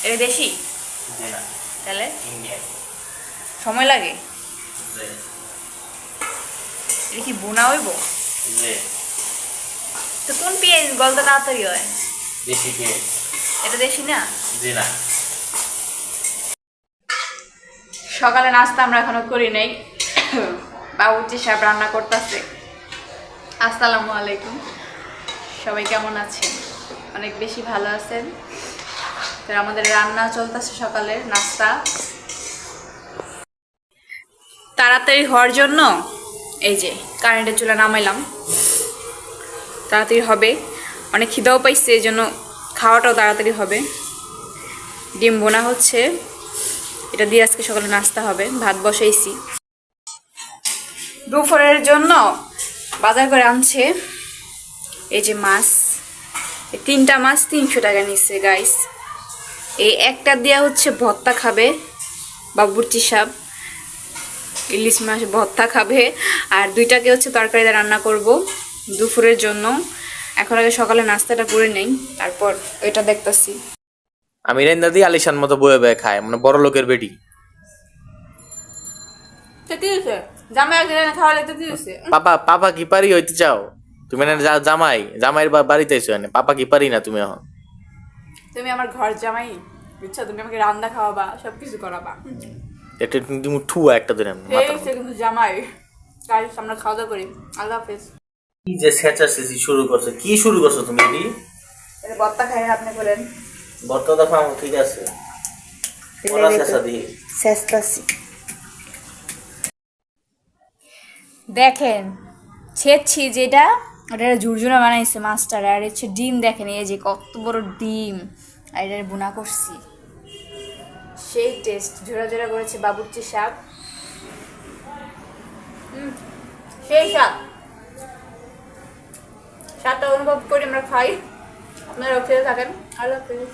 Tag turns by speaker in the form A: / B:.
A: এটা দেশি? তাহলে সময় লাগে? এটা কি বোনা হইব? তো কোন পেঁয়াজ গলতে তাড়াতাড়ি হয়?
B: দেশি পেঁয়াজ।
A: এটা দেশি না?
B: জি না।
A: সকালে নাস্তা আমরা এখনো করি নাই। বাবুর্চি সাহেব রান্না করতেছে। আসসালামু আলাইকুম, সবাই কেমন আছেন? অনেক বেশি ভালো আছেন। তো আমাদের রান্না চলতেছে, সকালের নাস্তা তাড়াতাড়ি হওয়ার জন্য এই যে কারেন্টের চুলা নামাইলাম, তাড়াতাড়ি হবে। অনেক খিদাও পাইছে, এই জন্য খাওয়াটাও তাড়াতাড়ি হবে। ডিম বোনা হচ্ছে, এটা দিয়ে আজকে সকালে নাস্তা হবে। ভাত বসাইছি। দুপুরের জন্য বাজার করে আনছে এই যে মাছ, এই 3টা মাছ 300 টাকা নিচ্ছে গাইস। এই একটা দিয়া হচ্ছে ভর্তা খাবে বাবুর্চি সাহেব, ইলিশ মাছ ভর্তা খাবে। আর 2টাকে হচ্ছে তরকারিতে রান্না করব দুপুরের জন্য। এখন আগে সকালে নাস্তাটা করে নেই, তারপর এটা দেখতেছি।
B: আমি রেন্দা দিয়ে আলিশান মতো বয়ে বয়ে খায়, মানে বড় লোকের বেটি। পাপা পাপা কি পারি হইতে চাও তুমি? না জামাই জামাইয়ের বাড়িতে এসো, পাপা কি পারি না তুমি এখন?
A: তুমি আমার ঘর জামাই, বুঝছো? তুমি আমাকে রান্না খাওয়াবা, সবকিছু করাবা।
B: একটা তুমি ঠুয়া একটা দিন
A: কিন্তু জামাই। গাইস, আমরা খাওয়া দাওয়া করি। আল্লাহ হাফেজ।
B: কি যে ছেঁচাছেঁচি শুরু করছো, কি শুরু করছো তুমি? এটি
A: এটা ভর্তা খাই আপনি বলেন।
B: বর্তা দফা ঠিক আছে, ওরা ছেঁচা দিয়ে
A: দেখেন ছেড়ছি যেটা, ওটা ঝুরঝুরা বানাইছে মাছটার। আর হচ্ছে ডিম, দেখেন এই যে কত বড় ডিম, আর এটা বুনা করছি। সেই টেস্ট, ঝোরা ঝোরা করেছে বাবুর্চি শাক। সেই শাক, স্বাদটা অনুভব করি আমরা খাই। আপনারা খেতে থাকেন। আল্লাহ হাফেজ।